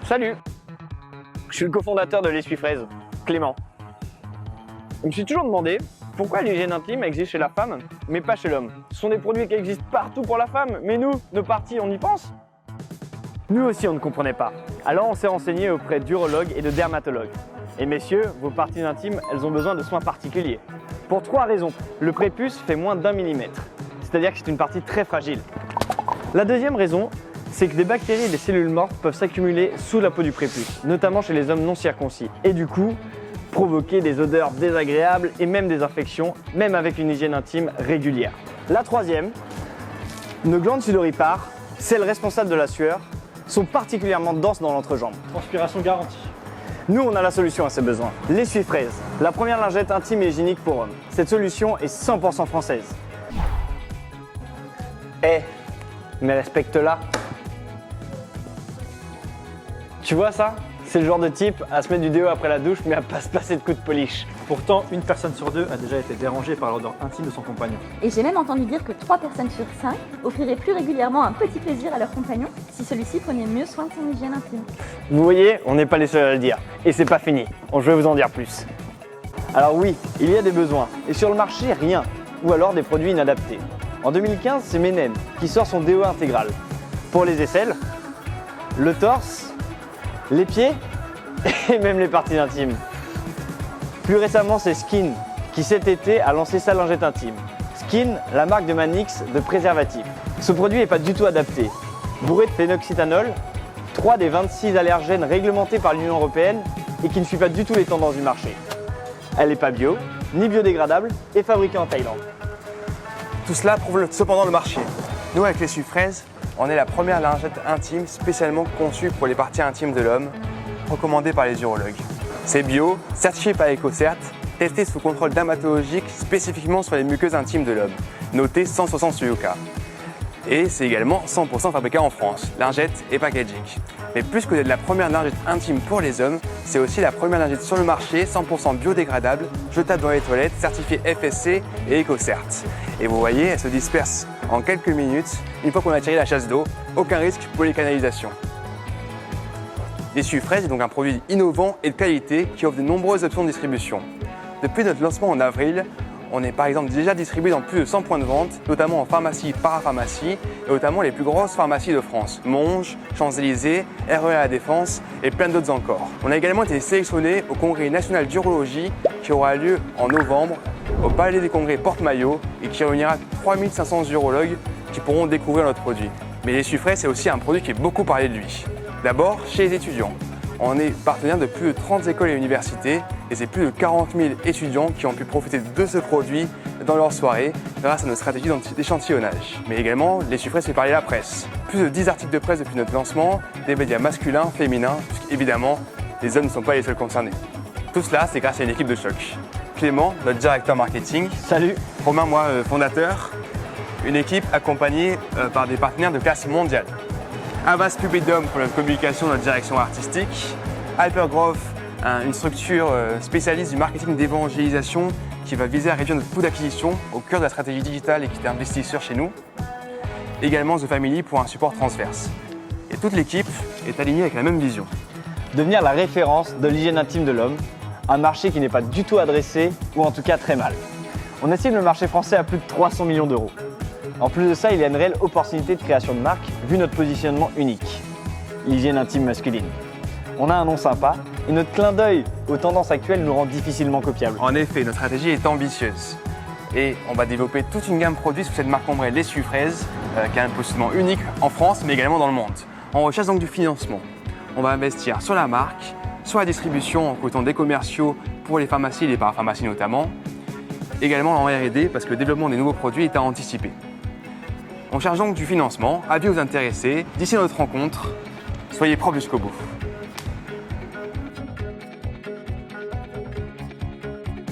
Salut, je suis le cofondateur de l'essuie-fraise, Clément. Je me suis toujours demandé pourquoi l'hygiène intime existe chez la femme, mais pas chez l'homme. Ce sont des produits qui existent partout pour la femme, mais nous, nos parties, on y pense? Nous aussi, on ne comprenait pas. Alors on s'est renseigné auprès d'urologues et de dermatologues. Et messieurs, vos parties intimes, elles ont besoin de soins particuliers. Pour 3 raisons. Le prépuce fait moins d'1 millimètre, c'est-à-dire que c'est une partie très fragile. La deuxième raison, c'est que des bactéries et des cellules mortes peuvent s'accumuler sous la peau du prépuce, notamment chez les hommes non circoncis, et du coup, provoquer des odeurs désagréables et même des infections, même avec une hygiène intime régulière. La troisième, nos glandes sudoripares, celles responsables de la sueur, sont particulièrement denses dans l'entrejambe. Transpiration garantie. Nous, on a la solution à ces besoins. L'essuie-fraise, la première lingette intime et hygiénique pour hommes. Cette solution est 100% française. Mais respecte-la. Tu vois ça? C'est le genre de type à se mettre du déo après la douche, mais à pas se passer de coups de polish. Pourtant, une personne sur 2 a déjà été dérangée par l'odeur intime de son compagnon. Et j'ai même entendu dire que 3 personnes sur 5 offriraient plus régulièrement un petit plaisir à leur compagnon si celui-ci prenait mieux soin de son hygiène intime. Vous voyez, on n'est pas les seuls à le dire. Et c'est pas fini. Je vais vous en dire plus. Alors oui, il y a des besoins. Et sur le marché, rien. Ou alors des produits inadaptés. En 2015, c'est Menem qui sort son déo intégral. Pour les aisselles, le torse, les pieds et même les parties intimes. Plus récemment, c'est Skin qui cet été a lancé sa lingette intime. Skin, la marque de Manix de préservatifs. Ce produit n'est pas du tout adapté. Bourré de phénoxyéthanol, 3 des 26 allergènes réglementés par l'Union européenne et qui ne suit pas du tout les tendances du marché. Elle n'est pas bio, ni biodégradable et fabriquée en Thaïlande. Tout cela prouve cependant le marché. Nous, avec l'essuie-fraise, on est la première lingette intime spécialement conçue pour les parties intimes de l'homme, recommandée par les urologues. C'est bio, certifié par EcoCert, testé sous contrôle dermatologique spécifiquement sur les muqueuses intimes de l'homme, noté 160 sur Yuka. Et c'est également 100% fabriqué en France, lingette et packaging. Mais plus que d'être la première lingette intime pour les hommes, c'est aussi la première lingette sur le marché 100% biodégradable, jetable dans les toilettes, certifiée FSC et EcoCert. Et vous voyez, elle se disperse en quelques minutes, une fois qu'on a tiré la chasse d'eau, aucun risque pour les canalisations. L'essuie-fraise est donc un produit innovant et de qualité qui offre de nombreuses options de distribution. Depuis notre lancement en avril, on est par exemple déjà distribué dans plus de 100 points de vente, notamment en pharmacie, parapharmacie et notamment les plus grosses pharmacies de France, Monge, Champs-Élysées, RER à la Défense et plein d'autres encore. On a également été sélectionné au Congrès national d'urologie qui aura lieu en novembre au Palais des Congrès Porte-Maillot et qui réunira 3500 urologues qui pourront découvrir notre produit. Mais l'essuie-fraise, c'est aussi un produit qui est beaucoup parlé de lui. D'abord, chez les étudiants. On est partenaire de plus de 30 écoles et universités et c'est plus de 40 000 étudiants qui ont pu profiter de ce produit dans leur soirée grâce à notre stratégie d'échantillonnage. Mais également, l'essuie-fraise fait parler la presse. Plus de 10 articles de presse depuis notre lancement, des médias masculins, féminins, puisqu'évidemment, les hommes ne sont pas les seuls concernés. Tout cela, c'est grâce à une équipe de choc. Clément, notre directeur marketing. Salut. Romain, moi, fondateur. Une équipe accompagnée par des partenaires de classe mondiale. Avas Pubedom pour notre communication, notre direction artistique. Hypergrowth, une structure spécialiste du marketing d'évangélisation qui va viser à réduire notre coût d'acquisition au cœur de la stratégie digitale et qui est investisseur chez nous. Également The Family pour un support transverse. Et toute l'équipe est alignée avec la même vision. Devenir la référence de l'hygiène intime de l'homme, un marché qui n'est pas du tout adressé, ou en tout cas très mal. On estime le marché français à plus de 300 millions d'euros. En plus de ça, il y a une réelle opportunité de création de marque, vu notre positionnement unique, l'hygiène intime masculine. On a un nom sympa, et notre clin d'œil aux tendances actuelles nous rend difficilement copiables. En effet, notre stratégie est ambitieuse. Et on va développer toute une gamme de produits sous cette marque ombrelle l'essuie-fraise, qui a un positionnement unique en France, mais également dans le monde. On recherche donc du financement. On va investir sur la marque, sur la distribution en coûtant des commerciaux pour les pharmacies et les parapharmacies notamment, également en R&D parce que le développement des nouveaux produits est à anticiper. On cherche donc du financement, avis aux intéressés. D'ici notre rencontre, soyez propres jusqu'au bout.